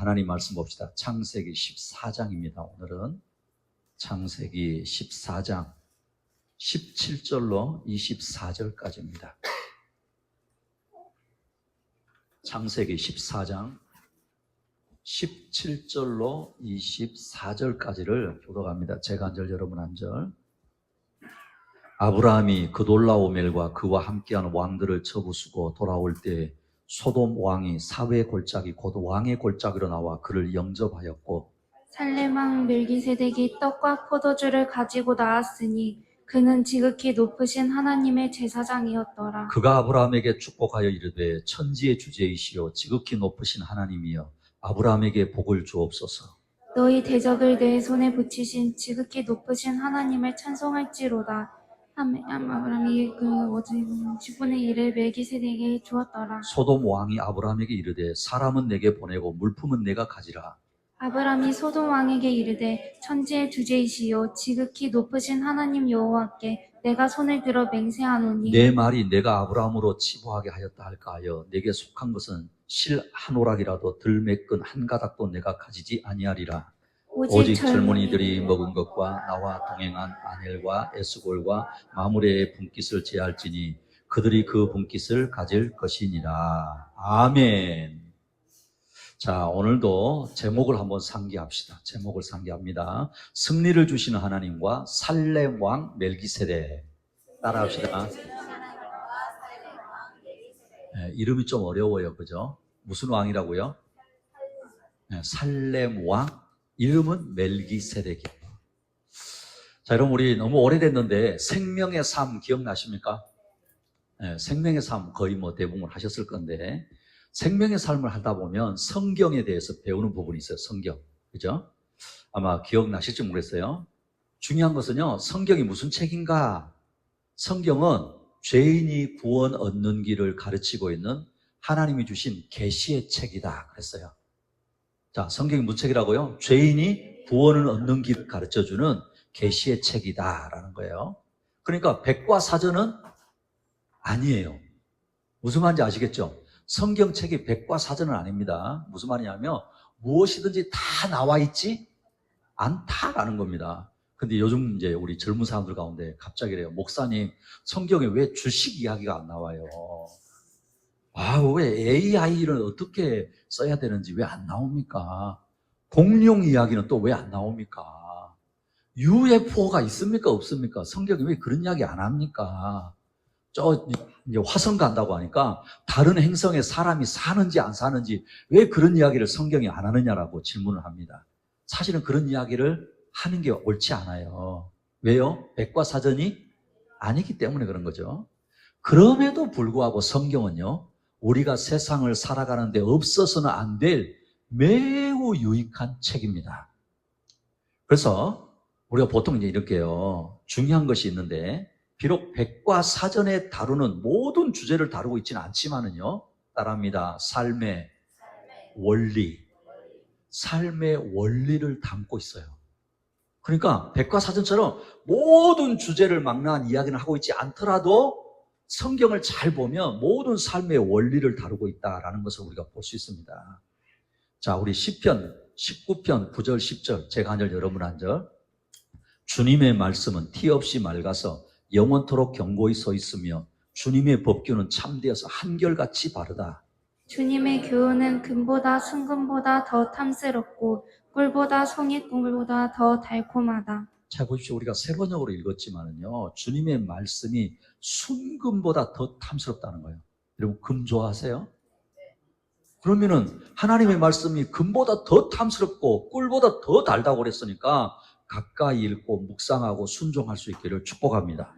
하나님 말씀 봅시다. 창세기 14장입니다. 오늘은 창세기 14장 17절로 24절까지입니다. 창세기 14장 17절로 24절까지를 교독합니다. 제가 한 절, 여러분 한 절. 아브라함이 그돌라오멜과 그와 함께한 왕들을 쳐부수고 돌아올 때 소돔 왕이 사회 골짜기 곧 왕의 골짜기로 나와 그를 영접하였고, 살렘 왕 멜기세덱이 떡과 포도주를 가지고 나왔으니 그는 지극히 높으신 하나님의 제사장이었더라. 그가 아브라함에게 축복하여 이르되 천지의 주제이시요 지극히 높으신 하나님이여 아브라함에게 복을 주옵소서. 너희 대적을 내 손에 붙이신 지극히 높으신 하나님을 찬송할지로다. 아브라함이 그 10분의 1을 멜기세덱에게 주었더라. 소돔 왕이 아브라함에게 이르되 사람은 내게 보내고 물품은 내가 가지라. 아브라함이 소돔 왕에게 이르되 천지의 주제이시요 지극히 높으신 하나님 여호와께 내가 손을 들어 맹세하노니 내 말이 내가 아브라함으로 치부하게 하였다 할까 하여 내게 속한 것은 실 한 오락이라도 들매끈 한 가닥도 내가 가지지 아니하리라. 오직 젊은이들이 먹은 것과 나와 동행한 아넬과 에스골과 마므레의 분깃을 제할지니 그들이 그 분깃을 가질 것이니라. 아멘. 자, 오늘도 제목을 한번 상기합시다. 제목을 상기합니다. 승리를 주시는 하나님과 살렘 왕 멜기세덱. 따라합시다. 네, 이름이 좀 어려워요. 그죠? 무슨 왕이라고요? 네, 살렘 왕. 이름은 멜기세덱이에요. 자, 여러분 우리 너무 오래됐는데 생명의 삶 기억나십니까? 네, 생명의 삶 거의 뭐 대부분 하셨을 건데 생명의 삶을 하다 보면 성경에 대해서 배우는 부분이 있어요. 성경. 그죠? 아마 기억나실지 모르겠어요. 중요한 것은요. 성경이 무슨 책인가? 성경은 죄인이 구원 얻는 길을 가르치고 있는 하나님이 주신 계시의 책이다 그랬어요. 자, 성경이 무슨 책이라고요? 죄인이 구원을 얻는 길을 가르쳐주는 계시의 책이다라는 거예요. 그러니까 백과사전은 아니에요. 무슨 말인지 아시겠죠? 성경책이 백과사전은 아닙니다. 무슨 말이냐면 무엇이든지 다 나와 있지 않다라는 겁니다. 근데 요즘 이제 우리 젊은 사람들 가운데 갑자기 그래요. 목사님, 성경에 왜 주식 이야기가 안 나와요? 왜 AI를 어떻게 써야 되는지 왜 안 나옵니까? 공룡 이야기는 또 왜 안 나옵니까? UFO가 있습니까? 없습니까? 성경에 왜 그런 이야기 안 합니까? 이제 화성 간다고 하니까 다른 행성에 사람이 사는지 안 사는지 왜 그런 이야기를 성경이 안 하느냐라고 질문을 합니다. 사실은 그런 이야기를 하는 게 옳지 않아요. 왜요? 백과사전이 아니기 때문에 그런 거죠. 그럼에도 불구하고 성경은요, 우리가 세상을 살아가는데 없어서는 안 될 매우 유익한 책입니다. 그래서 우리가 보통 이제 이렇게요, 중요한 것이 있는데 비록 백과사전에 다루는 모든 주제를 다루고 있지는 않지만은요, 따라합니다. 삶의 원리, 삶의 원리를 담고 있어요. 그러니까 백과사전처럼 모든 주제를 망라한 이야기는 하고 있지 않더라도 성경을 잘 보면 모든 삶의 원리를 다루고 있다라는 것을 우리가 볼 수 있습니다. 자, 우리 시편 19편 9절 10절 제가 한 절 여러분 한 절. 주님의 말씀은 티 없이 맑아서 영원토록 견고히 서 있으며 주님의 법규는 참되어서 한결같이 바르다. 주님의 교훈은 금보다 순금보다 더 탐스럽고 꿀보다 송이꿀보다 더 달콤하다. 자, 보십시오. 우리가 세 번역으로 읽었지만은요, 주님의 말씀이 순금보다 더 탐스럽다는 거예요. 여러분, 금 좋아하세요? 그러면은 하나님의 말씀이 금보다 더 탐스럽고 꿀보다 더 달다고 그랬으니까 가까이 읽고 묵상하고 순종할 수 있기를 축복합니다.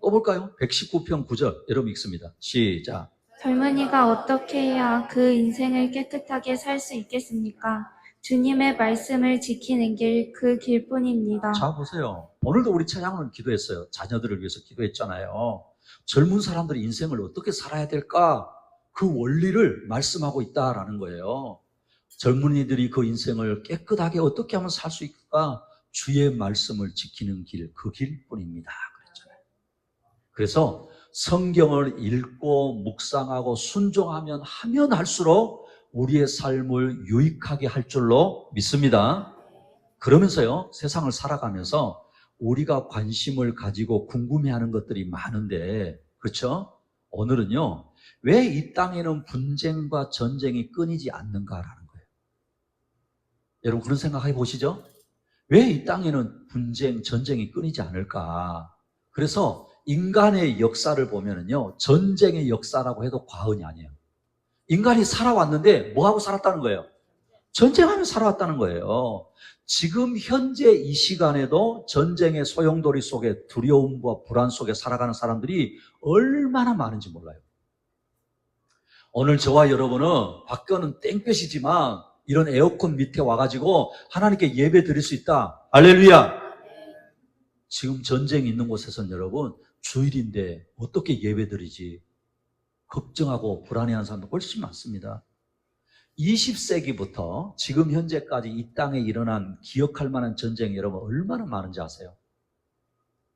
또 볼까요? 119편 9절 여러분 읽습니다. 시작. 젊은이가 어떻게 해야 그 인생을 깨끗하게 살 수 있겠습니까? 주님의 말씀을 지키는 길, 그 길뿐입니다. 자, 보세요. 오늘도 우리 찬양은 기도했어요. 자녀들을 위해서 기도했잖아요. 젊은 사람들이 인생을 어떻게 살아야 될까? 그 원리를 말씀하고 있다라는 거예요. 젊은이들이 그 인생을 깨끗하게 어떻게 하면 살 수 있을까? 주의 말씀을 지키는 길, 그 길뿐입니다. 그랬잖아요. 그래서 성경을 읽고 묵상하고 순종하면 하면 할수록 우리의 삶을 유익하게 할 줄로 믿습니다. 그러면서요, 세상을 살아가면서 우리가 관심을 가지고 궁금해하는 것들이 많은데, 그렇죠? 오늘은요, 왜 이 땅에는 분쟁과 전쟁이 끊이지 않는가라는 거예요. 여러분 그런 생각해 보시죠? 왜 이 땅에는 분쟁, 전쟁이 끊이지 않을까? 그래서 인간의 역사를 보면은요, 전쟁의 역사라고 해도 과언이 아니에요. 인간이 살아왔는데 뭐하고 살았다는 거예요? 전쟁하며 살아왔다는 거예요. 지금 현재 이 시간에도 전쟁의 소용돌이 속에 두려움과 불안 속에 살아가는 사람들이 얼마나 많은지 몰라요. 오늘 저와 여러분은 밖에는 땡볕이지만 이런 에어컨 밑에 와가지고 하나님께 예배 드릴 수 있다. 할렐루야. 지금 전쟁이 있는 곳에서는 여러분 주일인데 어떻게 예배 드리지? 걱정하고 불안해하는 사람도 훨씬 많습니다. 20세기부터 지금 현재까지 이 땅에 일어난 기억할 만한 전쟁이 여러분 얼마나 많은지 아세요?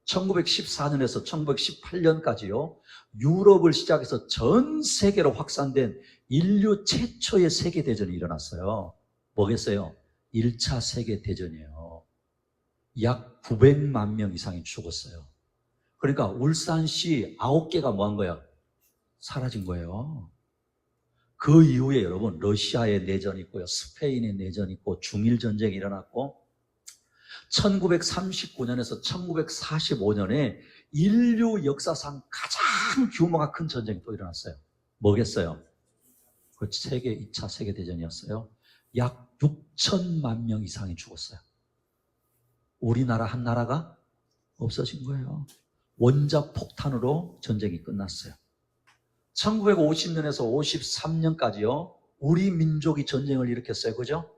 1914년에서 1918년까지요. 유럽을 시작해서 전 세계로 확산된 인류 최초의 세계대전이 일어났어요. 뭐겠어요? 1차 세계대전이에요. 약 900만 명 이상이 죽었어요. 그러니까 울산시 9개가 뭐 한 거예요? 사라진 거예요. 그 이후에 여러분 러시아의 내전이 있고요. 스페인의 내전이 있고 중일전쟁이 일어났고 1939년에서 1945년에 인류 역사상 가장 규모가 큰 전쟁이 또 일어났어요. 뭐겠어요? 그 세계 2차 세계대전이었어요. 약 6천만 명 이상이 죽었어요. 우리나라 한 나라가 없어진 거예요. 원자폭탄으로 전쟁이 끝났어요. 1950년에서 53년까지요. 우리 민족이 전쟁을 일으켰어요. 그죠?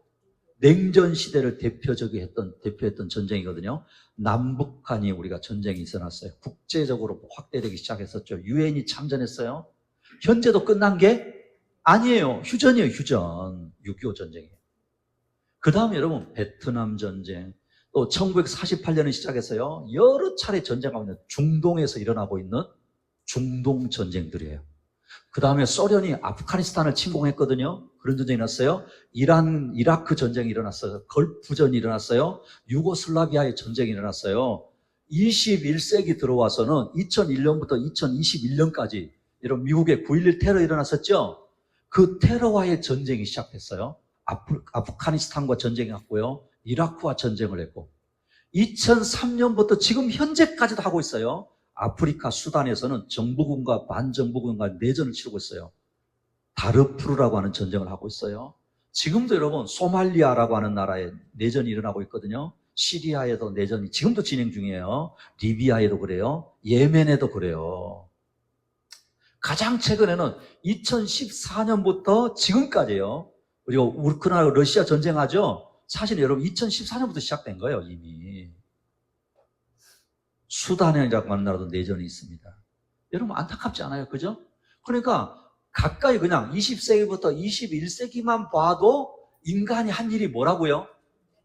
냉전 시대를 대표했던 전쟁이거든요. 남북한이 우리가 전쟁이 일어났어요. 국제적으로 확대되기 시작했었죠. 유엔이 참전했어요. 현재도 끝난 게 아니에요. 휴전이에요. 휴전. 6.25 전쟁이에요. 그 다음에 여러분 베트남 전쟁, 또 1948년에 시작했어요. 여러 차례 전쟁하고 있는 중동에서 일어나고 있는 중동 전쟁들이에요. 그 다음에 소련이 아프가니스탄을 침공했거든요. 그런 전쟁이 일어났어요. 이란, 이라크 전쟁이 일어났어요. 걸프전이 일어났어요. 유고슬라비아의 전쟁이 일어났어요. 21세기 들어와서는 2001년부터 2021년까지 이런 미국의 9.11 테러 일어났었죠. 그 테러와의 전쟁이 시작됐어요. 아프가니스탄과 전쟁이 왔고요. 이라크와 전쟁을 했고 2003년부터 지금 현재까지도 하고 있어요. 아프리카 수단에서는 정부군과 반정부군과 내전을 치르고 있어요. 다르푸르라고 하는 전쟁을 하고 있어요. 지금도 여러분 소말리아라고 하는 나라에 내전이 일어나고 있거든요. 시리아에도 내전이 지금도 진행 중이에요. 리비아에도 그래요. 예멘에도 그래요. 가장 최근에는 2014년부터 지금까지요. 우리가 우크라이나 러시아 전쟁하죠. 사실 여러분 2014년부터 시작된 거예요. 이미. 수단이라고 하는 나라도 내전이 있습니다. 여러분 안타깝지 않아요? 그죠? 그러니까 가까이 그냥 20세기부터 21세기만 봐도 인간이 한 일이 뭐라고요?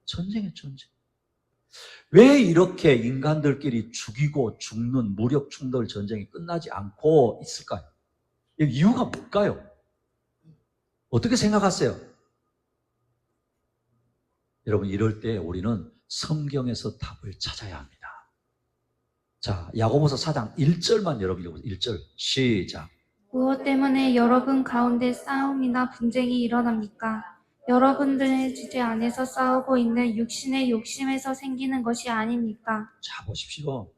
전쟁이에요. 전쟁. 왜 이렇게 인간들끼리 죽이고 죽는 무력 충돌 전쟁이 끝나지 않고 있을까요? 이유가 뭘까요? 어떻게 생각하세요? 여러분 이럴 때 우리는 성경에서 답을 찾아야 합니다. 자, 야고보서 4장 1절만 여러분 읽어보세요. 1절 시작. 무엇 때문에 여러분 가운데 싸움이나 분쟁이 일어납니까? 여러분들의 주제 안에서 싸우고 있는 육신의 욕심에서 생기는 것이 아닙니까? 자, 보십시오.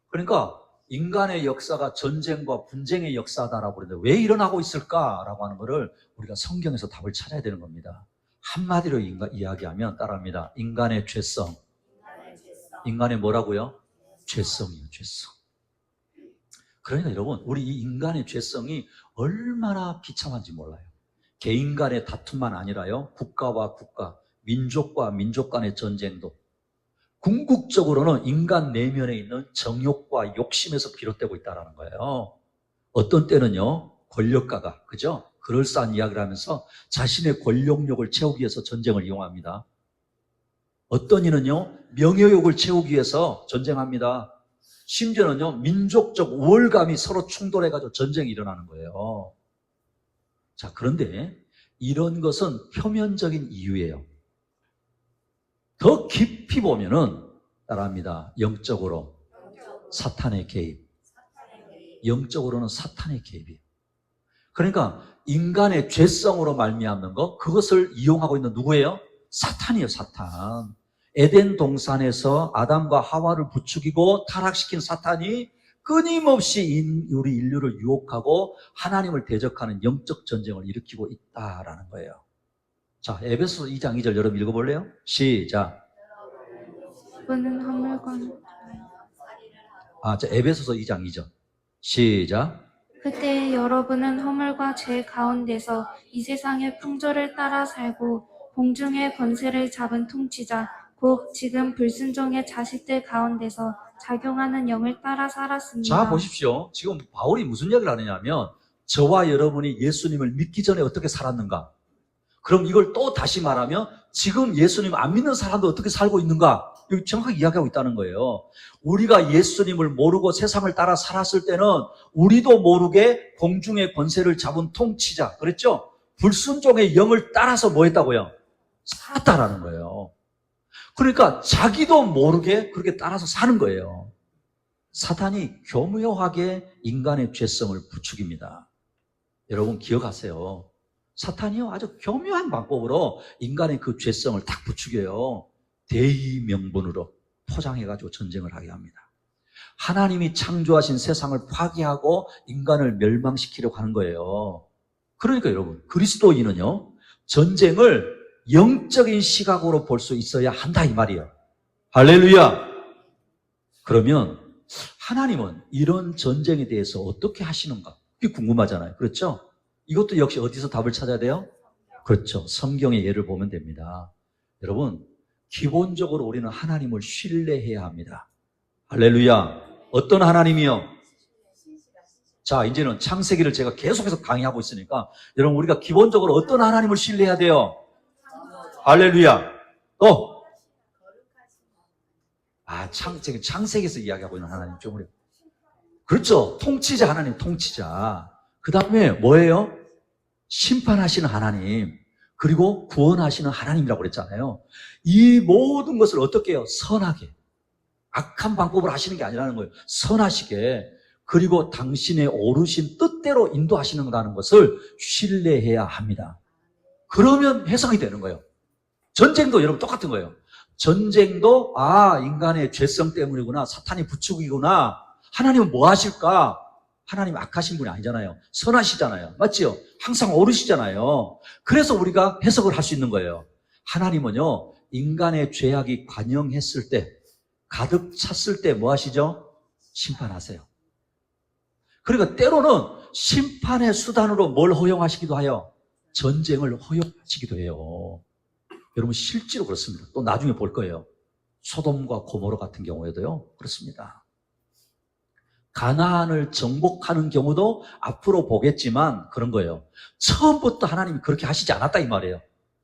그러니까 인간의 역사가 전쟁과 분쟁의 역사다라고 그러는데 왜 일어나고 있을까라고 하는 것을 우리가 성경에서 답을 찾아야 되는 겁니다. 한마디로 이야기하면 따라합니다. 인간의 죄성. 인간의 뭐라고요? 죄성이에요. 죄성. 그러니까 여러분 우리 이 인간의 죄성이 얼마나 비참한지 몰라요. 개인 간의 다툼만 아니라요. 국가와 국가, 민족과 민족 간의 전쟁도 궁극적으로는 인간 내면에 있는 정욕과 욕심에서 비롯되고 있다는 거예요. 어떤 때는요. 권력가가 그죠? 그럴싸한 이야기를 하면서 자신의 권력욕을 채우기 위해서 전쟁을 이용합니다. 어떤 이는요. 명예욕을 채우기 위해서 전쟁합니다. 심지어는요. 민족적 우월감이 서로 충돌해가지고 전쟁이 일어나는 거예요. 자, 그런데 이런 것은 표면적인 이유예요. 더 깊이 보면은 따라합니다. 영적으로 사탄의 개입. 영적으로는 사탄의 개입이에요. 그러니까 인간의 죄성으로 말미암는 것, 그것을 이용하고 있는 누구예요? 사탄이에요, 사탄. 에덴 동산에서 아담과 하와를 부추기고 타락시킨 사탄이 끊임없이 우리 인류를 유혹하고 하나님을 대적하는 영적 전쟁을 일으키고 있다라는 거예요. 자, 에베소서 2장 2절 여러분 읽어볼래요? 시작. 그는 허물과 에베소서 2장 2절. 시작. 그때 여러분은 허물과 죄 가운데서 이 세상의 풍조를 따라 살고 공중의 권세를 잡은 통치자 곧 지금 불순종의 자식들 가운데서 작용하는 영을 따라 살았습니다. 자, 보십시오. 지금 바울이 무슨 이야기를 하느냐면 저와 여러분이 예수님을 믿기 전에 어떻게 살았는가? 그럼 이걸 또 다시 말하면 지금 예수님 안 믿는 사람도 어떻게 살고 있는가? 여기 정확하게 이야기하고 있다는 거예요. 우리가 예수님을 모르고 세상을 따라 살았을 때는 우리도 모르게 공중의 권세를 잡은 통치자, 그랬죠? 불순종의 영을 따라서 뭐 했다고요? 살았다라는 거예요. 그러니까 자기도 모르게 그렇게 따라서 사는 거예요. 사탄이 교묘하게 인간의 죄성을 부추깁니다. 여러분 기억하세요. 사탄이요 아주 교묘한 방법으로 인간의 그 죄성을 딱 부추겨요. 대의 명분으로 포장해가지고 전쟁을 하게 합니다. 하나님이 창조하신 세상을 파괴하고 인간을 멸망시키려고 하는 거예요. 그러니까 여러분 그리스도인은요 전쟁을 영적인 시각으로 볼 수 있어야 한다 이 말이에요. 할렐루야. 그러면 하나님은 이런 전쟁에 대해서 어떻게 하시는가? 그게 궁금하잖아요. 그렇죠? 이것도 역시 어디서 답을 찾아야 돼요? 그렇죠. 성경의 예를 보면 됩니다. 여러분, 기본적으로 우리는 하나님을 신뢰해야 합니다. 할렐루야. 어떤 하나님이요? 자, 이제는 창세기를 제가 계속해서 강의하고 있으니까 여러분 우리가 기본적으로 어떤 하나님을 신뢰해야 돼요? 할렐루야. 또 창세기에서 이야기하고 있는 하나님 좀 우리 그렇죠. 통치자 하나님, 통치자. 그 다음에 뭐예요? 심판하시는 하나님, 그리고 구원하시는 하나님이라고 그랬잖아요. 이 모든 것을 어떻게 해요? 선하게. 악한 방법으로 하시는 게 아니라는 거예요. 선하시게. 그리고 당신의 오르신 뜻대로 인도하시는 것을 신뢰해야 합니다. 그러면 해석이 되는 거예요. 전쟁도 여러분 똑같은 거예요. 전쟁도 인간의 죄성 때문이구나. 사탄이 부추기구나. 하나님은 뭐 하실까? 하나님 악하신 분이 아니잖아요. 선하시잖아요. 맞지요? 항상 오르시잖아요. 그래서 우리가 해석을 할 수 있는 거예요. 하나님은요, 인간의 죄악이 관영했을 때, 가득 찼을 때 뭐 하시죠? 심판하세요. 그러니까 때로는 심판의 수단으로 뭘 허용하시기도 해요? 전쟁을 허용하시기도 해요. 여러분 실제로 그렇습니다. 또 나중에 볼 거예요. 소돔과 고모라 같은 경우에도요. 그렇습니다. 가나안을 정복하는 경우도 앞으로 보겠지만 그런 거예요. 처음부터 하나님이 그렇게 하시지 않았다 이 말이에요.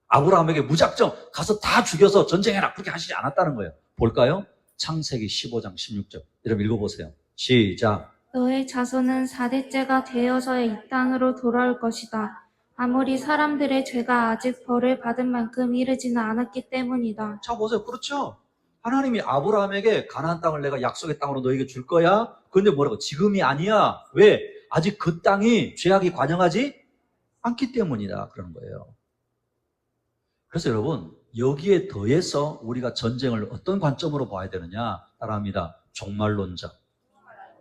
아브라함에게 무작정 가서 다 죽여서 전쟁해라 그렇게 하시지 않았다는 거예요. 볼까요? 창세기 15장 16절. 여러분 읽어보세요. 시작. 너의 자손은 4대째가 되어서 이 땅으로 돌아올 것이다. 아무리 사람들의 죄가 아직 벌을 받은 만큼 이르지는 않았기 때문이다. 자 보세요. 그렇죠? 하나님이 아브라함에게 가나안 땅을 내가 약속의 땅으로 너에게 줄 거야. 그런데 뭐라고? 지금이 아니야. 왜? 아직 그 땅이 죄악이 관영하지 않기 때문이다. 그러는 거예요. 그래서 여러분 여기에 더해서 우리가 전쟁을 어떤 관점으로 봐야 되느냐? 따라합니다.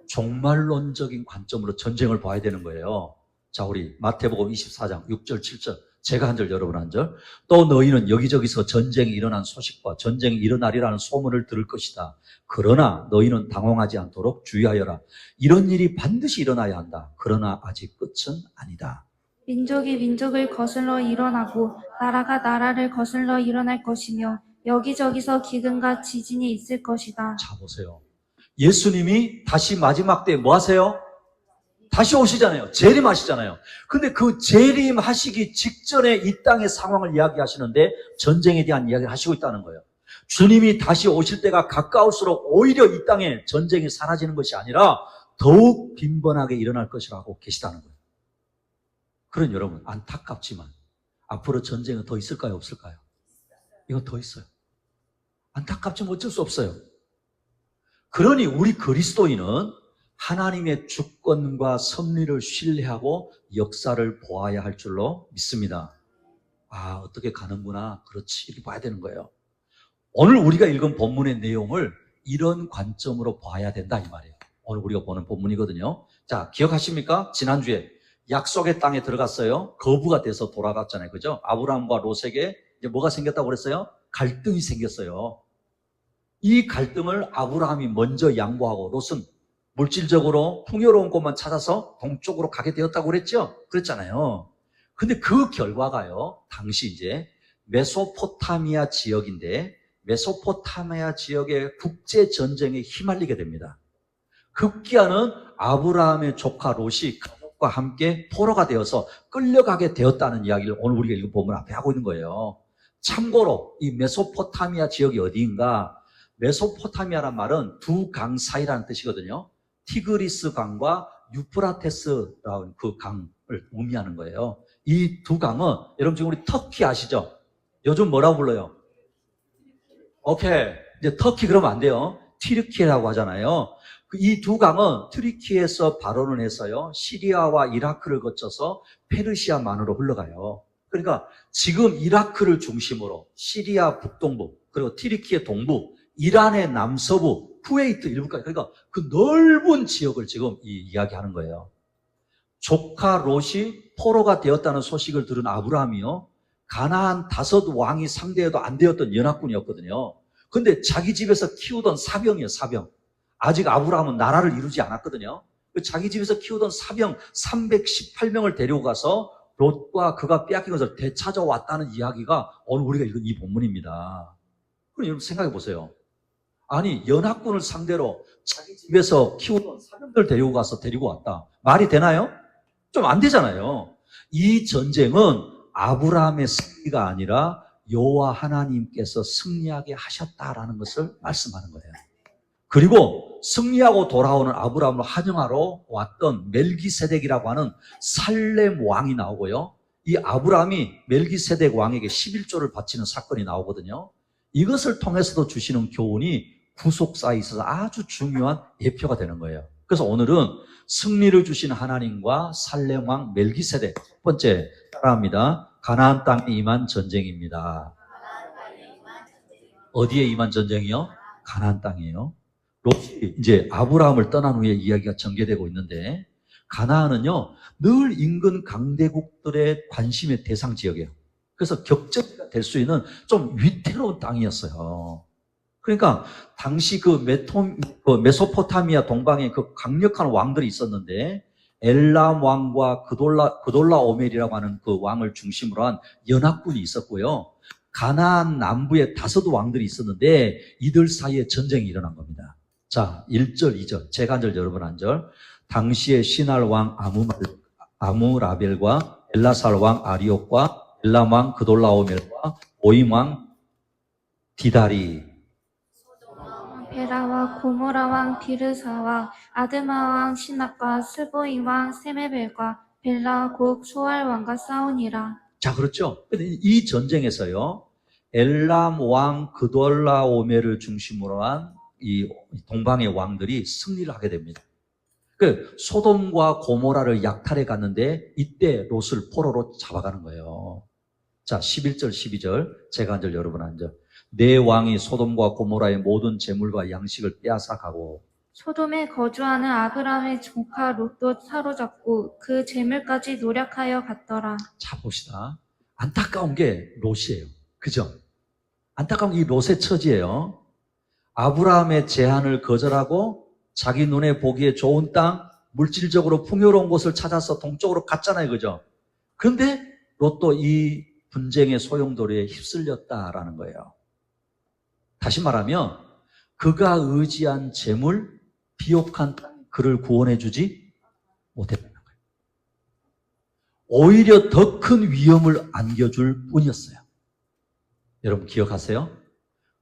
종말론적인 관점으로 전쟁을 봐야 되는 거예요. 자, 우리 마태복음 24장 6절 7절 제가 한 절 여러분 한 절. 또 너희는 여기저기서 전쟁이 일어난 소식과 전쟁이 일어나리라는 소문을 들을 것이다. 그러나 너희는 당황하지 않도록 주의하여라. 이런 일이 반드시 일어나야 한다. 그러나 아직 끝은 아니다. 민족이 민족을 거슬러 일어나고 나라가 나라를 거슬러 일어날 것이며 여기저기서 기근과 지진이 있을 것이다. 자 보세요. 예수님이 다시 마지막 때 뭐 하세요? 다시 오시잖아요. 재림하시잖아요. 근데 그 재림하시기 직전에 이 땅의 상황을 이야기하시는데 전쟁에 대한 이야기를 하시고 있다는 거예요. 주님이 다시 오실 때가 가까울수록 오히려 이 땅에 전쟁이 사라지는 것이 아니라 더욱 빈번하게 일어날 것이라고 계시다는 거예요. 그런 여러분 안타깝지만 앞으로 전쟁은 더 있을까요? 없을까요? 이건 더 있어요. 안타깝지만 어쩔 수 없어요. 그러니 우리 그리스도인은 하나님의 주권과 섭리를 신뢰하고 역사를 보아야 할 줄로 믿습니다. 아, 어떻게 가는구나. 그렇지. 이렇게 봐야 되는 거예요. 오늘 우리가 읽은 본문의 내용을 이런 관점으로 봐야 된다 이 말이에요. 오늘 우리가 보는 본문이거든요. 자, 기억하십니까? 지난주에 약속의 땅에 들어갔어요. 거부가 돼서 돌아갔잖아요. 그죠? 아브라함과 롯에게 이제 뭐가 생겼다고 그랬어요? 갈등이 생겼어요. 이 갈등을 아브라함이 먼저 양보하고 롯은 물질적으로 풍요로운 곳만 찾아서 동쪽으로 가게 되었다고 그랬죠? 그랬잖아요. 근데 그 결과가요, 당시 이제 메소포타미아 지역인데 메소포타미아 지역의 국제 전쟁에 휘말리게 됩니다. 급기야는 아브라함의 조카 롯이 가족과 함께 포로가 되어서 끌려가게 되었다는 이야기를 오늘 우리가 읽은 본문 앞에 하고 있는 거예요. 참고로 이 메소포타미아 지역이 어디인가? 메소포타미아란 말은 두 강 사이라는 뜻이거든요. 티그리스 강과 유프라테스라는 그 강을 의미하는 거예요. 이 두 강은 여러분 지금 우리 터키 아시죠? 요즘 뭐라고 불러요? 오케이. 이제 터키 그러면 안 돼요. 튀르키예라고 하잖아요. 이 두 강은 튀르키에서 발원을 해서요, 시리아와 이라크를 거쳐서 페르시아만으로 흘러가요. 그러니까 지금 이라크를 중심으로 시리아 북동부, 그리고 튀르키의 동부, 이란의 남서부, 쿠웨이트 일부까지, 그러니까 그 넓은 지역을 지금 이야기하는 거예요. 조카 롯이 포로가 되었다는 소식을 들은 아브라함이요, 가나안 5 왕이 상대해도 안 되었던 연합군이었거든요. 근데 자기 집에서 키우던 사병이에요, 사병. 아직 아브라함은 나라를 이루지 않았거든요. 자기 집에서 키우던 사병 318명을 데리고 가서 롯과 그가 빼앗긴 것을 되찾아왔다는 이야기가 오늘 우리가 읽은 이 본문입니다. 그럼 여러분 생각해 보세요. 아니, 연합군을 상대로 자기 집에서 키우던 사병들 데리고 가서 데리고 왔다. 말이 되나요? 좀 안 되잖아요. 이 전쟁은 아브라함의 승리가 아니라 여호와 하나님께서 승리하게 하셨다라는 것을 말씀하는 거예요. 그리고 승리하고 돌아오는 아브라함을 환영하러 왔던 멜기세덱이라고 하는 살렘 왕이 나오고요. 이 아브라함이 멜기세덱 왕에게 11조를 바치는 사건이 나오거든요. 이것을 통해서도 주시는 교훈이 구속사에 있어서 아주 중요한 예표가 되는 거예요. 그래서 오늘은 승리를 주신 하나님과 살렘 왕 멜기세덱, 첫 번째 따라합니다. 가나안 땅에 임한 전쟁입니다. 어디에 임한 전쟁이요? 가나안 땅이에요. 롯이 이제 아브라함을 떠난 후에 이야기가 전개되고 있는데, 가나안은요 늘 인근 강대국들의 관심의 대상 지역이에요. 그래서 격전이 될 수 있는 좀 위태로운 땅이었어요. 그러니까 당시 그 메소포타미아 동방에 그 강력한 왕들이 있었는데, 엘람 왕과 그돌라 오멜이라고 하는 그 왕을 중심으로 한 연합군이 있었고요. 가나안 남부에 5 왕들이 있었는데 이들 사이에 전쟁이 일어난 겁니다. 자, 1절, 2절. 제가 한 절, 여러분 한 절. 당시에 시날 왕 아무라벨과 엘라살 왕 아리옥과 엘람 왕 그돌라오멜과 오임 왕 디다리, 베라와 고모라 왕 디르사와 아드마 왕 시납과 스보임 왕 세메벨과 벨라 곧 소알 왕과 싸우니라. 자, 그렇죠. 근데 이 전쟁에서요, 엘람 왕 그돌라오멜을 중심으로 한 이 동방의 왕들이 승리를 하게 됩니다. 그 소돔과 고모라를 약탈해 갔는데 이때 롯을 포로로 잡아가는 거예요. 자, 11절, 12절. 제가 한 절, 여러분 한 절. 내 왕이 소돔과 고모라의 모든 재물과 양식을 빼앗아 가고, 소돔에 거주하는 아브라함의 조카 롯도 사로잡고 그 재물까지 노력하여 갔더라. 자, 봅시다. 안타까운 게 롯이에요. 그죠? 안타까운 이 롯의 처지예요. 아브라함의 제안을 거절하고 자기 눈에 보기에 좋은 땅, 물질적으로 풍요로운 곳을 찾아서 동쪽으로 갔잖아요. 그죠? 그런데 롯도 이 분쟁의 소용돌이에 휩쓸렸다라는 거예요. 다시 말하면 그가 의지한 재물, 비옥한 땅, 그를 구원해주지 못했다는 거예요. 오히려 더 큰 위험을 안겨줄 뿐이었어요. 여러분 기억하세요?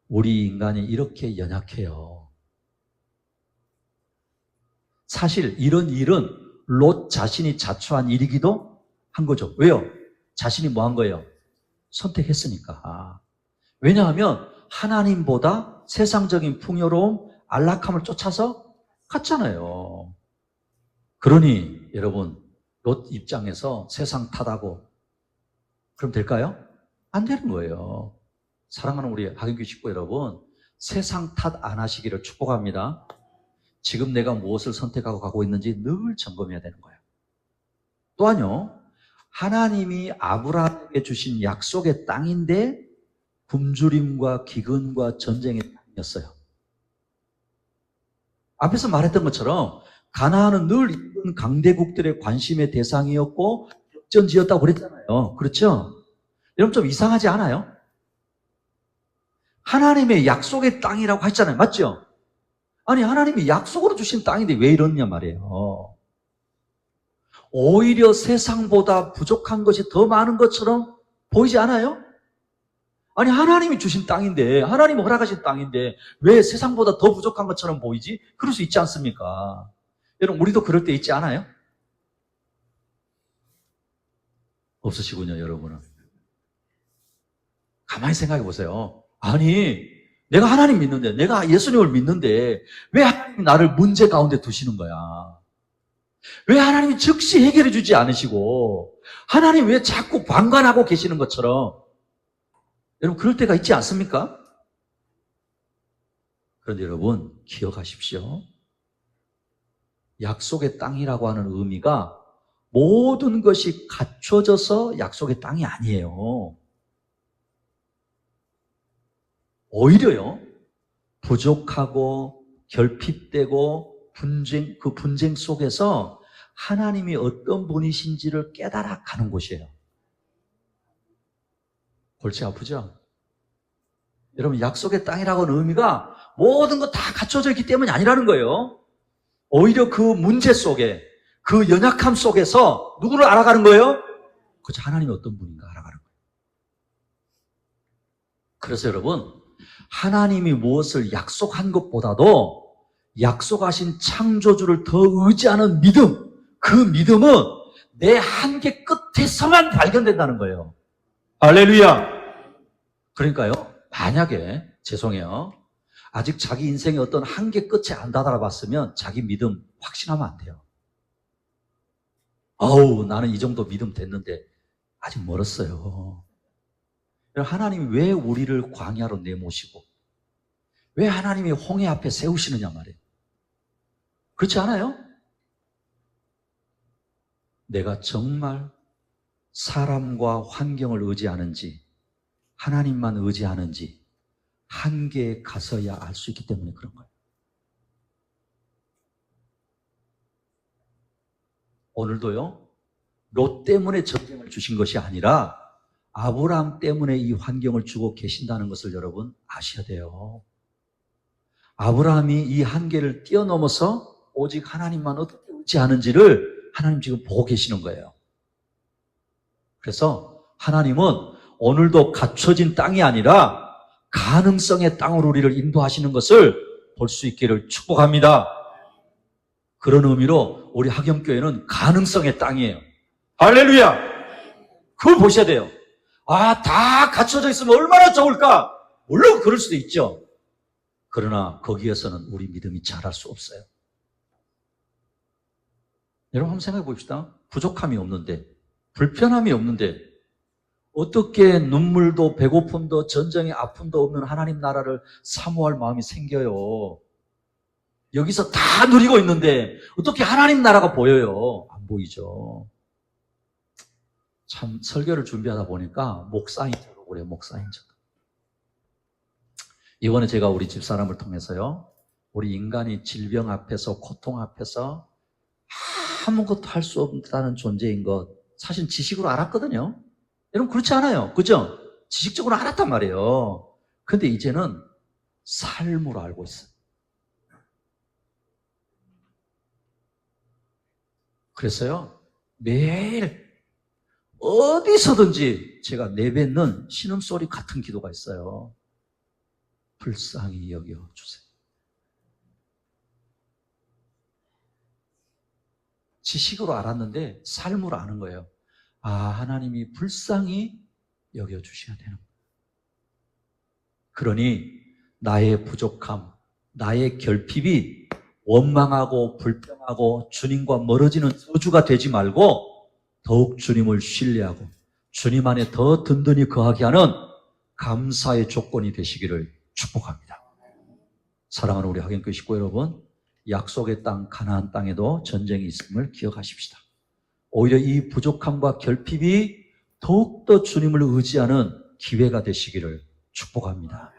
우리 인간이 이렇게 연약해요. 사실 이런 일은 롯 자신이 자초한 일이기도 한 거죠. 왜요? 자신이 뭐 한 거예요? 선택했으니까. 왜냐하면 하나님보다 세상적인 풍요로움, 안락함을 쫓아서 갔잖아요. 그러니 여러분, 롯 입장에서 세상 탓하고 그럼 될까요? 안 되는 거예요. 사랑하는 우리 하경규 식구 여러분, 세상 탓 안 하시기를 축복합니다. 지금 내가 무엇을 선택하고 가고 있는지 늘 점검해야 되는 거예요. 또한요, 하나님이 아브라함에게 주신 약속의 땅인데 굶주림과 기근과 전쟁의 땅이었어요. 앞에서 말했던 것처럼 가나안은 늘 이런 강대국들의 관심의 대상이었고 역전지였다고 그랬잖아요. 그렇죠? 여러분 좀 이상하지 않아요? 하나님의 약속의 땅이라고 했잖아요. 맞죠? 아니 하나님이 약속으로 주신 땅인데 왜 이러냐 말이에요. 오히려 세상보다 부족한 것이 더 많은 것처럼 보이지 않아요? 아니 하나님이 주신 땅인데, 하나님이 허락하신 땅인데 왜 세상보다 더 부족한 것처럼 보이지? 그럴 수 있지 않습니까? 여러분 우리도 그럴 때 있지 않아요? 없으시군요. 여러분은. 가만히 생각해 보세요. 아니 내가 하나님 믿는데, 내가 예수님을 믿는데 왜 하나님이 나를 문제 가운데 두시는 거야? 왜 하나님이 즉시 해결해 주지 않으시고 하나님 왜 자꾸 방관하고 계시는 것처럼, 여러분 그럴 때가 있지 않습니까? 그런데 여러분 기억하십시오. 약속의 땅이라고 하는 의미가 모든 것이 갖춰져서 약속의 땅이 아니에요. 오히려요, 부족하고 결핍되고 그 분쟁 속에서 하나님이 어떤 분이신지를 깨달아 가는 곳이에요. 골치 아프죠? 여러분 약속의 땅이라고 하는 의미가 모든 거 다 갖춰져 있기 때문이 아니라는 거예요. 오히려 그 문제 속에, 그 연약함 속에서 누구를 알아가는 거예요? 그저 하나님이 어떤 분인가 알아가는 거예요. 그래서 여러분, 하나님이 무엇을 약속한 것보다도 약속하신 창조주를 더 의지하는 믿음, 그 믿음은 내 한계 끝에서만 발견된다는 거예요. 할렐루야! 그러니까요, 만약에, 죄송해요, 아직 자기 인생의 어떤 한계 끝에 안 다다라봤으면 자기 믿음 확신하면 안 돼요. 어우, 나는 이 정도 믿음 됐는데 아직 멀었어요. 하나님이 왜 우리를 광야로 내모시고 왜 하나님이 홍해 앞에 세우시느냐 말이에요. 그렇지 않아요? 내가 정말 사람과 환경을 의지하는지 하나님만 의지하는지 한계에 가서야 알 수 있기 때문에 그런 거예요. 오늘도요, 롯 때문에 전쟁을 주신 것이 아니라 아브라함 때문에 이 환경을 주고 계신다는 것을 여러분 아셔야 돼요. 아브라함이 이 한계를 뛰어넘어서 오직 하나님만 어떻게 의지하는지를 하나님 지금 보고 계시는 거예요. 그래서 하나님은 오늘도 갖춰진 땅이 아니라 가능성의 땅으로 우리를 인도하시는 것을 볼 수 있기를 축복합니다. 그런 의미로 우리 하경교회는 가능성의 땅이에요. 할렐루야! 그걸 보셔야 돼요. 아, 다 갖춰져 있으면 얼마나 좋을까? 물론 그럴 수도 있죠. 그러나 거기에서는 우리 믿음이 자랄 수 없어요. 여러분 한번 생각해 봅시다. 부족함이 없는데, 불편함이 없는데 어떻게 눈물도 배고픔도 전쟁의 아픔도 없는 하나님 나라를 사모할 마음이 생겨요? 여기서 다 누리고 있는데 어떻게 하나님 나라가 보여요? 안 보이죠. 참 설교를 준비하다 보니까 목사인처럼 그래요. 목사인처럼. 이번에 제가 우리 집사람을 통해서요, 우리 인간이 질병 앞에서 고통 앞에서 아무것도 할 수 없다는 존재인 것 사실 지식으로 알았거든요. 여러분 그렇지 않아요? 그죠? 지식적으로 알았단 말이에요. 근데 이제는 삶으로 알고 있어요. 그래서요, 매일 어디서든지 제가 내뱉는 신음소리 같은 기도가 있어요. 불쌍히 여겨주세요. 지식으로 알았는데 삶으로 아는 거예요. 아, 하나님이 불쌍히 여겨주셔야 되는 거예요. 그러니 나의 부족함, 나의 결핍이 원망하고 불평하고 주님과 멀어지는 저주가 되지 말고 더욱 주님을 신뢰하고 주님 안에 더 든든히 거하게 하는 감사의 조건이 되시기를 축복합니다. 사랑하는 우리 학연교회 식구 여러분, 약속의 땅 가나안 땅에도 전쟁이 있음을 기억하십시다. 오히려 이 부족함과 결핍이 더욱더 주님을 의지하는 기회가 되시기를 축복합니다.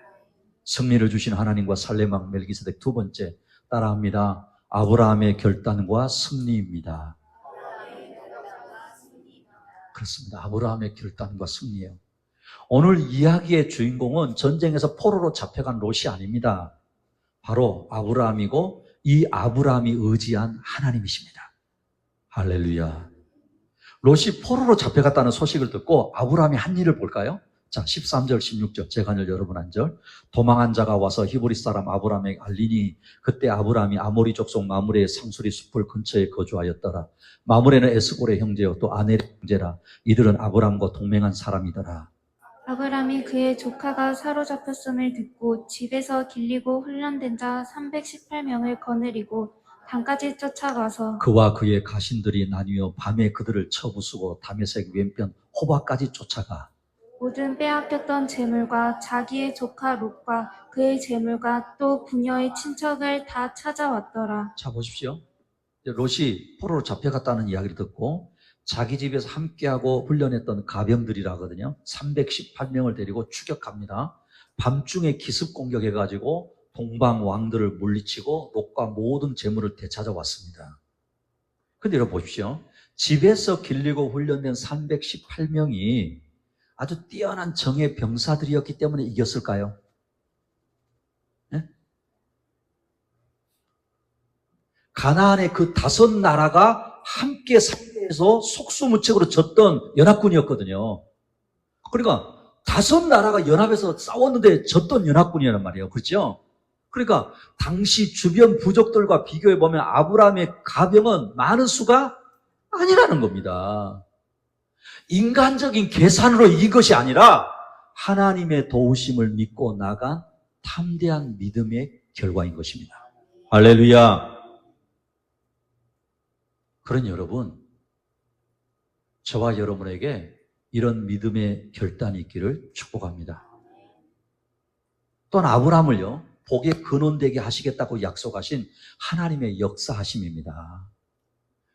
승리를 주신 하나님과 살레망 멜기세덱 두 번째 따라합니다. 아브라함의 결단과 승리입니다. 그렇습니다. 아브라함의 결단과 승리예요. 오늘 이야기의 주인공은 전쟁에서 포로로 잡혀간 롯이 아닙니다. 바로 아브라함이고 이 아브라함이 의지한 하나님이십니다. 할렐루야. 롯이 포로로 잡혀갔다는 소식을 듣고 아브라함이 한 일을 볼까요? 자, 13절, 16절, 제가 늘 여러분 한 절. 도망한 자가 와서 히브리 사람 아브라함에게 알리니 그때 아브라함이 아모리 족속 마므레의 상수리 숲을 근처에 거주하였더라. 마므레는 에스골의 형제요 또 아넬의 형제라. 이들은 아브라함과 동맹한 사람이더라. 아브람이 그의 조카가 사로잡혔음을 듣고 집에서 길리고 훈련된 자 318명을 거느리고 단까지 쫓아가서 그와 그의 가신들이 나뉘어 밤에 그들을 쳐부수고 다메섹 왼편 호바까지 쫓아가 모든 빼앗겼던 재물과 자기의 조카 롯과 그의 재물과 또 부녀의 친척을 다 찾아왔더라. 자 보십시오. 롯이 포로로 잡혀갔다는 이야기를 듣고 자기 집에서 함께하고 훈련했던 가병들이라거든요. 318명을 데리고 추격합니다. 밤중에 기습 공격해가지고 동방 왕들을 물리치고 롯과 모든 재물을 되찾아왔습니다. 근데 여러분 보십시오. 집에서 길리고 훈련된 318명이 아주 뛰어난 정예 병사들이었기 때문에 이겼을까요? 네? 가나안의 그 5나라가 함께 상대해서 속수무책으로 졌던 연합군이었거든요. 그러니까 5나라가 연합해서 싸웠는데 졌던 연합군이란 말이에요. 그렇죠? 그러니까 당시 주변 부족들과 비교해보면 아브라함의 가병은 많은 수가 아니라는 겁니다. 인간적인 계산으로 이긴 것이 아니라 하나님의 도우심을 믿고 나간 탐대한 믿음의 결과인 것입니다. 할렐루야. 그런 여러분, 저와 여러분에게 이런 믿음의 결단이 있기를 축복합니다. 또한 아브라함을요, 복의 근원되게 하시겠다고 약속하신 하나님의 역사하심입니다.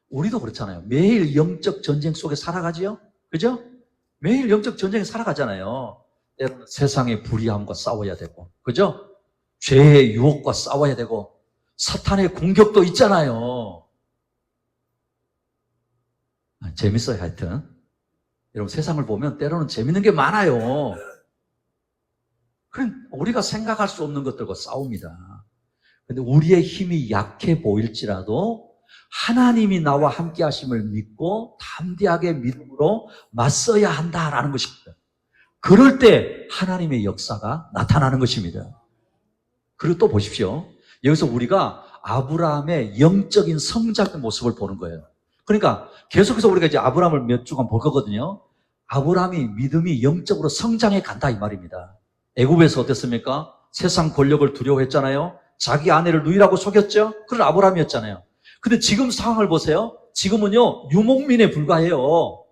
우리도 그렇잖아요. 매일 영적 전쟁 속에 살아가지요? 그죠? 매일 영적 전쟁에 살아가잖아요. 세상의 불의함과 싸워야 되고, 그죠? 죄의 유혹과 싸워야 되고, 사탄의 공격도 있잖아요. 재밌어요, 하여튼. 여러분, 세상을 보면 때로는 재밌는 게 많아요. 그럼 우리가 생각할 수 없는 것들과 싸웁니다. 근데 우리의 힘이 약해 보일지라도 하나님이 나와 함께 하심을 믿고 담대하게 믿음으로 맞서야 한다라는 것입니다. 그럴 때 하나님의 역사가 나타나는 것입니다. 그리고 또 보십시오. 여기서 우리가 아브라함의 영적인 성장의 모습을 보는 거예요. 그러니까 계속해서 우리가 이제 아브라함을 몇 주간 볼 거거든요. 아브라함이 믿음이 영적으로 성장해 간다 이 말입니다. 애굽에서 어땠습니까? 세상 권력을 두려워했잖아요. 자기 아내를 누이라고 속였죠? 그런 아브라함이었잖아요. 근데 지금 상황을 보세요. 지금은요, 유목민에 불과해요.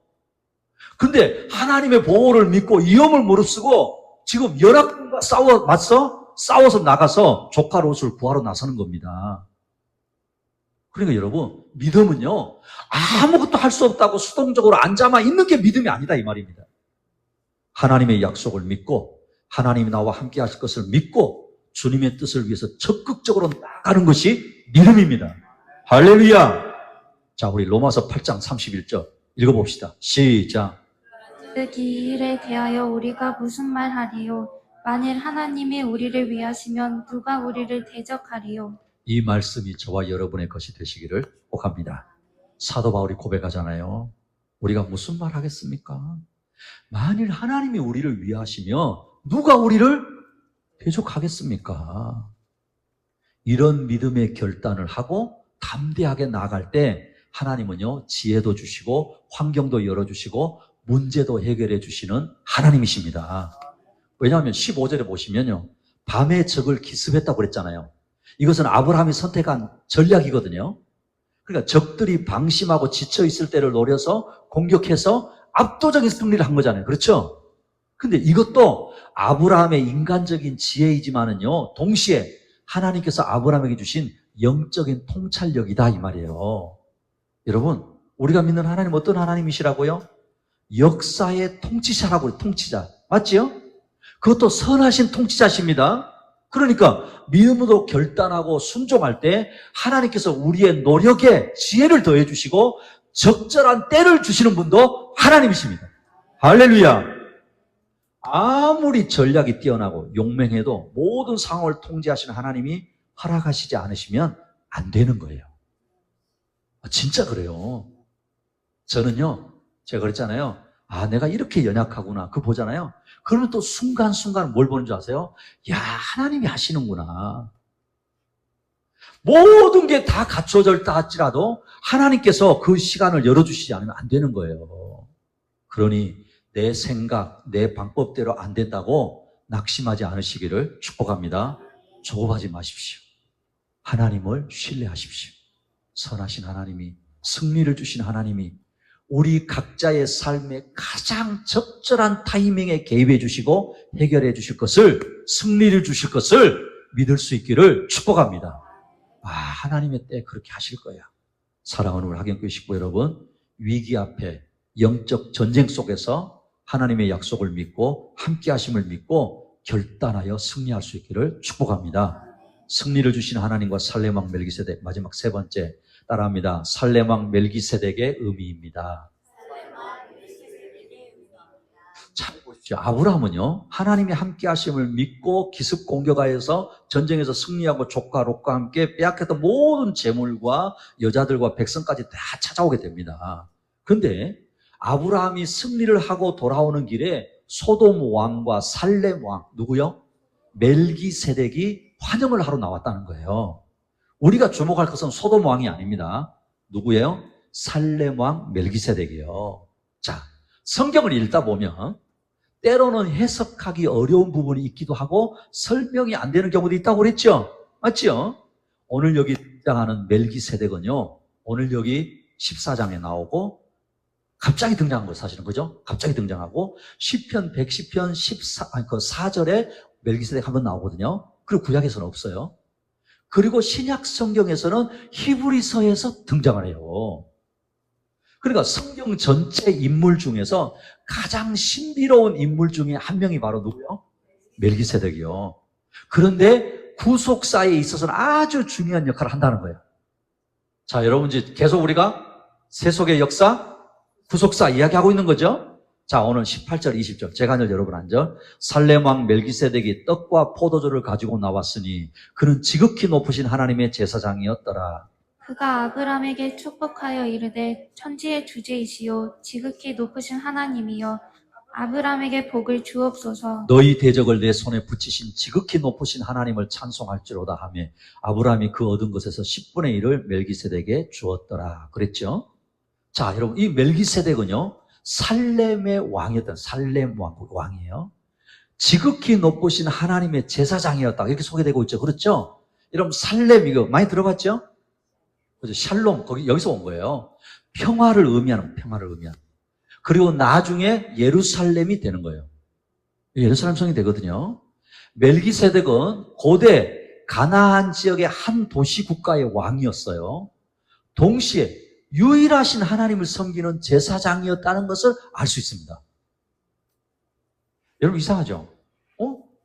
근데 하나님의 보호를 믿고 위험을 무릅쓰고 지금 연합군과 싸워서 나가서 조카 롯을 구하러 나서는 겁니다. 그러니까 여러분, 믿음은요, 아무것도 할 수 없다고 수동적으로 앉아만 있는 게 믿음이 아니다 이 말입니다. 하나님의 약속을 믿고 하나님이 나와 함께 하실 것을 믿고 주님의 뜻을 위해서 적극적으로 나가는 것이 믿음입니다. 할렐루야. 자, 우리 로마서 8장 31절 읽어봅시다. 시작. 그 기일에 대하여 우리가 무슨 말 하리요? 만일 하나님이 우리를 위하시면 누가 우리를 대적하리요? 이 말씀이 저와 여러분의 것이 되시기를 축복합니다. 사도 바울이 고백하잖아요. 우리가 무슨 말 하겠습니까? 만일 하나님이 우리를 위하시며 누가 우리를 대적하겠습니까? 이런 믿음의 결단을 하고 담대하게 나아갈 때 하나님은요, 지혜도 주시고 환경도 열어주시고 문제도 해결해 주시는 하나님이십니다. 왜냐하면 15절에 보시면요. 밤에 적을 기습했다고 그랬잖아요. 이것은 아브라함이 선택한 전략이거든요. 그러니까 적들이 방심하고 지쳐있을 때를 노려서 공격해서 압도적인 승리를 한 거잖아요. 그렇죠? 근데 이것도 아브라함의 인간적인 지혜이지만은요, 동시에 하나님께서 아브라함에게 주신 영적인 통찰력이다 이 말이에요. 여러분, 우리가 믿는 하나님 어떤 하나님이시라고요? 역사의 통치자라고요. 통치자. 맞지요? 그것도 선하신 통치자십니다. 그러니까 믿음으로 결단하고 순종할 때 하나님께서 우리의 노력에 지혜를 더해 주시고 적절한 때를 주시는 분도 하나님이십니다. 할렐루야. 아무리 전략이 뛰어나고 용맹해도 모든 상황을 통제하시는 하나님이 허락하시지 않으시면 안 되는 거예요. 진짜 그래요. 저는요, 제가 그랬잖아요. 내가 이렇게 연약하구나. 그거 보잖아요. 그러면 또 순간순간 뭘 보는 줄 아세요? 야, 하나님이 하시는구나. 모든 게 다 갖춰져 있다 할지라도 하나님께서 그 시간을 열어주시지 않으면 안 되는 거예요. 그러니 내 생각, 내 방법대로 안 된다고 낙심하지 않으시기를 축복합니다. 조급하지 마십시오. 하나님을 신뢰하십시오. 선하신 하나님이, 승리를 주신 하나님이 우리 각자의 삶에 가장 적절한 타이밍에 개입해 주시고 해결해 주실 것을, 승리를 주실 것을 믿을 수 있기를 축복합니다. 하나님의 때 그렇게 하실 거야. 사랑하는 우리 학연교회 식구 여러분, 위기 앞에 영적 전쟁 속에서 하나님의 약속을 믿고 함께 하심을 믿고 결단하여 승리할 수 있기를 축복합니다. 승리를 주신 하나님과 살렘 왕 멜기세덱, 마지막 세 번째 따라합니다. 살렘 왕 멜기세덱의 의미입니다. 잘 보십시오. 아브라함은요, 하나님이 함께 하심을 믿고 기습 공격하여서 전쟁에서 승리하고 족과 롯과 함께 빼앗겼던 모든 재물과 여자들과 백성까지 다 찾아오게 됩니다. 그런데 아브라함이 승리를 하고 돌아오는 길에 소돔 왕과 살렘 왕, 누구요? 멜기세덱이 환영을 하러 나왔다는 거예요. 우리가 주목할 것은 소돔 왕이 아닙니다. 누구예요? 살렘 왕 멜기세덱이요. 자, 성경을 읽다 보면 때로는 해석하기 어려운 부분이 있기도 하고 설명이 안 되는 경우도 있다고 그랬죠? 맞죠? 오늘 여기 등장하는 멜기세덱은요, 오늘 여기 14장에 나오고 갑자기 등장한 거예요, 사실은. 그죠? 갑자기 등장하고 시편 110편 4절에 멜기세덱 한번 나오거든요. 그리고 구약에서는 없어요. 그리고 신약 성경에서는 히브리서에서 등장을 해요. 그러니까 성경 전체 인물 중에서 가장 신비로운 인물 중에 한 명이 바로 누구요? 멜기세덱이요. 그런데 구속사에 있어서는 아주 중요한 역할을 한다는 거예요. 자, 여러분 이제 계속 우리가 세속의 역사, 구속사 이야기하고 있는 거죠. 자, 오늘 18절, 20절 제가 늘 여러분 한절. 살렘 왕 멜기세덱이 떡과 포도주를 가지고 나왔으니 그는 지극히 높으신 하나님의 제사장이었더라. 그가 아브람에게 축복하여 이르되 천지의 주제이시요 지극히 높으신 하나님이여 아브람에게 복을 주옵소서. 너희 대적을 내 손에 붙이신 지극히 높으신 하나님을 찬송할지로다 하며 아브람이 그 얻은 것에서 10분의 1을 멜기세덱에게 주었더라. 그랬죠? 자, 여러분, 이 멜기세덱은요, 살렘의 왕이었던 살렘 왕이에요. 지극히 높으신 하나님의 제사장이었다. 이렇게 소개되고 있죠. 그렇죠? 여러분, 살렘 이거 많이 들어봤죠? 그죠? 샬롬, 여기서 온 거예요. 평화를 의미하는, 평화를 의미하는. 그리고 나중에 예루살렘이 되는 거예요. 예루살렘 성이 되거든요. 멜기세덱은 고대 가나안 지역의 한 도시 국가의 왕이었어요. 동시에 유일하신 하나님을 섬기는 제사장이었다는 것을 알 수 있습니다. 여러분 이상하죠?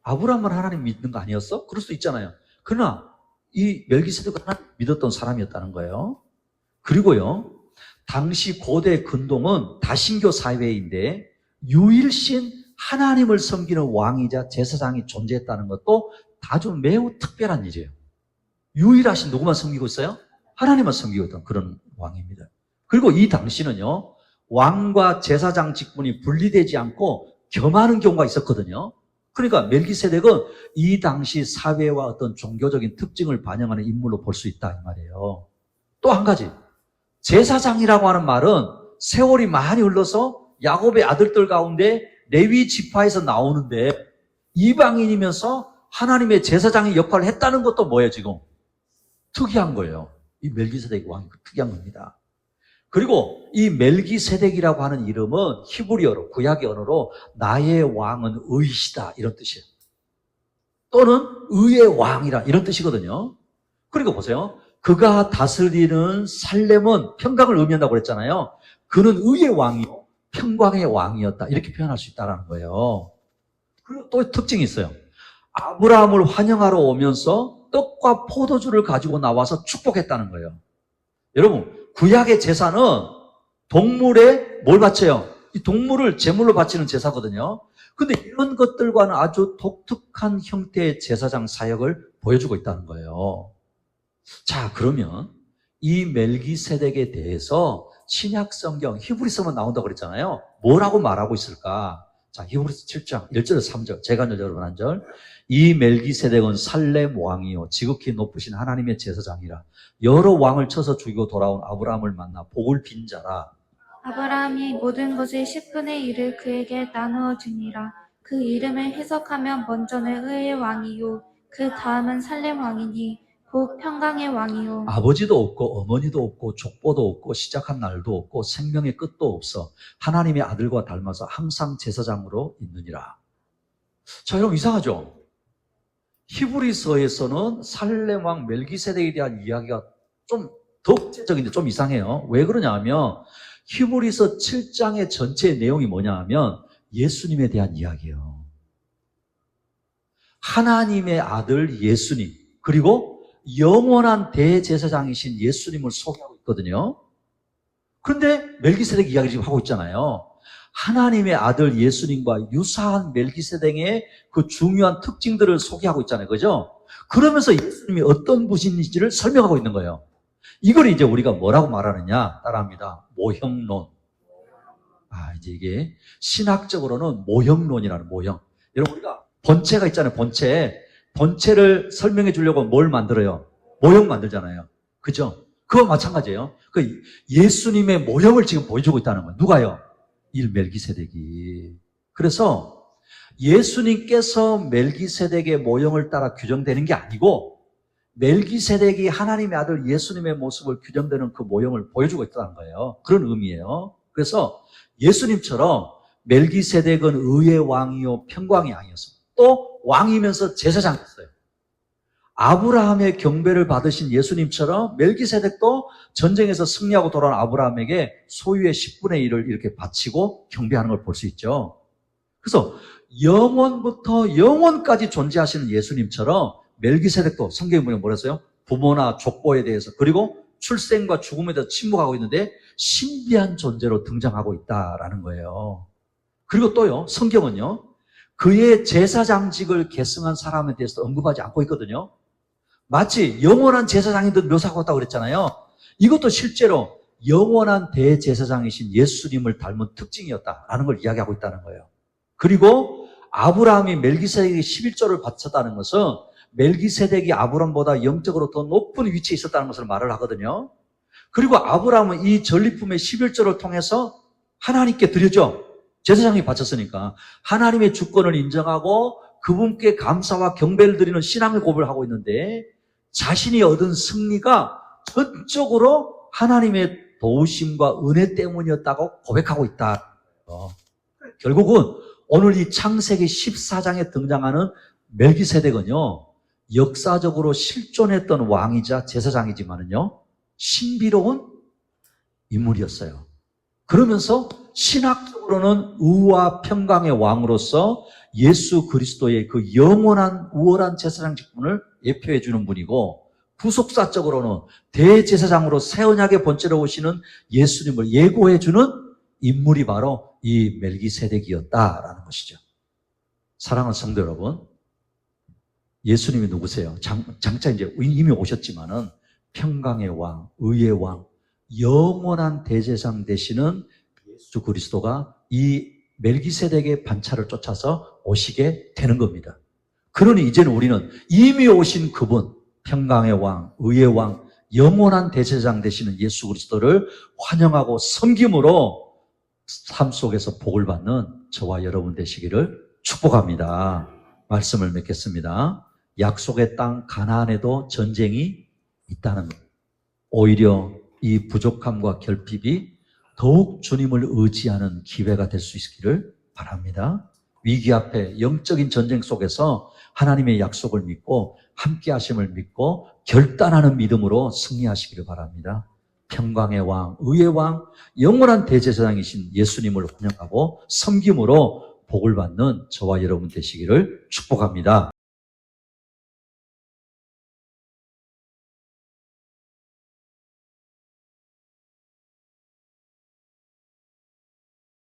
아브라함은 하나님 믿는 거 아니었어? 그럴 수도 있잖아요. 그러나 이 멜기세덱은 하나님 믿었던 사람이었다는 거예요. 그리고요, 당시 고대 근동은 다신교 사회인데 유일신 하나님을 섬기는 왕이자 제사장이 존재했다는 것도 아주 매우 특별한 일이에요. 유일하신 누구만 섬기고 있어요? 하나님만 섬기고 있던 그런 왕입니다. 그리고 이 당시는요, 왕과 제사장 직분이 분리되지 않고 겸하는 경우가 있었거든요. 그러니까 멜기세덱은 이 당시 사회와 어떤 종교적인 특징을 반영하는 인물로 볼 수 있다 이 말이에요. 또 한 가지, 제사장이라고 하는 말은 세월이 많이 흘러서 야곱의 아들들 가운데 레위 지파에서 나오는데 이방인이면서 하나님의 제사장의 역할을 했다는 것도 뭐예요, 지금? 특이한 거예요. 이 멜기세덱 왕이 특이한 겁니다. 그리고 이 멜기세덱이라고 하는 이름은 히브리어로, 구약의 언어로 나의 왕은 의시다 이런 뜻이에요. 또는 의의 왕이라 이런 뜻이거든요. 그리고 보세요. 그가 다스리는 살렘은 평강을 의미한다고 그랬잖아요. 그는 의의 왕이요 평강의 왕이었다 이렇게 표현할 수 있다는 거예요. 그리고 또 특징이 있어요. 아브라함을 환영하러 오면서 떡과 포도주를 가지고 나와서 축복했다는 거예요. 여러분, 구약의 제사는 동물에 뭘 바쳐요? 이 동물을 제물로 바치는 제사거든요. 근데 이런 것들과는 아주 독특한 형태의 제사장 사역을 보여주고 있다는 거예요. 자, 그러면 이 멜기세덱에 대해서 신약 성경 히브리서만 나온다고 그랬잖아요. 뭐라고 말하고 있을까? 자, 히브리서 7장 1절에서 3절 제가 먼저 여러분 한 절. 이 멜기세덱은 살렘 왕이요 지극히 높으신 하나님의 제사장이라 여러 왕을 쳐서 죽이고 돌아온 아브라함을 만나 복을 빈 자라. 아브라함이 모든 것의 10분의 1을 그에게 나누어 주니라. 그 이름을 해석하면 먼저는 의의 왕이요 그 다음은 살렘 왕이니 곧 평강의 왕이요. 아버지도 없고 어머니도 없고 족보도 없고 시작한 날도 없고 생명의 끝도 없어 하나님의 아들과 닮아서 항상 제사장으로 있느니라. 자, 여러분 이상하죠? 히브리서에서는 살렘 왕 멜기세덱에 대한 이야기가 좀 더 구체적인데 좀 이상해요. 왜 그러냐 하면 히브리서 7장의 전체 내용이 뭐냐 하면 예수님에 대한 이야기예요. 하나님의 아들 예수님 그리고 영원한 대제사장이신 예수님을 소개하고 있거든요. 그런데 멜기세덱 이야기를 지금 하고 있잖아요. 하나님의 아들 예수님과 유사한 멜기세덱의 그 중요한 특징들을 소개하고 있잖아요. 그죠? 그러면서 예수님이 어떤 분인지를 설명하고 있는 거예요. 이걸 이제 우리가 뭐라고 말하느냐? 따라합니다. 모형론. 이제 이게 신학적으로는 모형론이라는 모형. 여러분 우리가 본체가 있잖아요. 본체를 설명해 주려고 뭘 만들어요? 모형 만들잖아요. 그죠? 그거 마찬가지예요. 그 예수님의 모형을 지금 보여주고 있다는 거예요. 누가요? 이 멜기세덱이. 그래서 예수님께서 멜기세덱의 모형을 따라 규정되는 게 아니고 멜기세덱이 하나님의 아들 예수님의 모습을 규정되는 그 모형을 보여주고 있다는 거예요. 그런 의미예요. 그래서 예수님처럼 멜기세덱은 의의 왕이요 평강의 왕이었어요. 또 왕이면서 제사장이었어요. 아브라함의 경배를 받으신 예수님처럼 멜기세덱도 전쟁에서 승리하고 돌아온 아브라함에게 소유의 10분의 1을 이렇게 바치고 경배하는 걸 볼 수 있죠. 그래서 영원부터 영원까지 존재하시는 예수님처럼 멜기세덱도 성경에 보면 뭐랬어요? 부모나 족보에 대해서 그리고 출생과 죽음에 대해서 침묵하고 있는데 신비한 존재로 등장하고 있다라는 거예요. 그리고 또요, 성경은요, 그의 제사장직을 계승한 사람에 대해서 언급하지 않고 있거든요. 마치 영원한 제사장인 듯 묘사하고 있다고 그랬잖아요. 이것도 실제로 영원한 대제사장이신 예수님을 닮은 특징이었다라는 걸 이야기하고 있다는 거예요. 그리고 아브라함이 멜기세덱에게 11조를 바쳤다는 것은 멜기세덱이 아브라함보다 영적으로 더 높은 위치에 있었다는 것을 말을 하거든요. 그리고 아브라함은 이 전리품의 11조를 통해서 하나님께 드렸죠. 제사장이 바쳤으니까 하나님의 주권을 인정하고 그분께 감사와 경배를 드리는 신앙의 고백을 하고 있는데 자신이 얻은 승리가 전적으로 하나님의 도우심과 은혜 때문이었다고 고백하고 있다. 결국은 오늘 이 창세기 14장에 등장하는 멜기세덱은요, 역사적으로 실존했던 왕이자 제사장이지만은요, 신비로운 인물이었어요. 그러면서 신학적으로는 의와 평강의 왕으로서 예수 그리스도의 그 영원한 우월한 제사장 직분을 예표해 주는 분이고, 부속사적으로는 대제사장으로 새 언약의 본체로 오시는 예수님을 예고해 주는 인물이 바로 이 멜기세덱이었다라는 것이죠. 사랑하는 성도 여러분, 예수님이 누구세요? 장차 이제 이미 오셨지만은 평강의 왕, 의의 왕, 영원한 대제사장 되시는 예수 그리스도가 이 멜기세덱의 반차를 쫓아서 오시게 되는 겁니다. 그러니 이제는 우리는 이미 오신 그분, 평강의 왕, 의의 왕, 영원한 대제사장 되시는 예수 그리스도를 환영하고 섬김으로 삶 속에서 복을 받는 저와 여러분 되시기를 축복합니다. 말씀을 맺겠습니다. 약속의 땅 가나안에도 전쟁이 있다는 것. 오히려 이 부족함과 결핍이 더욱 주님을 의지하는 기회가 될 수 있기를 바랍니다. 위기 앞에 영적인 전쟁 속에서 하나님의 약속을 믿고 함께 하심을 믿고 결단하는 믿음으로 승리하시기를 바랍니다. 평강의 왕, 의의 왕, 영원한 대제사장이신 예수님을 환영하고 섬김으로 복을 받는 저와 여러분 되시기를 축복합니다.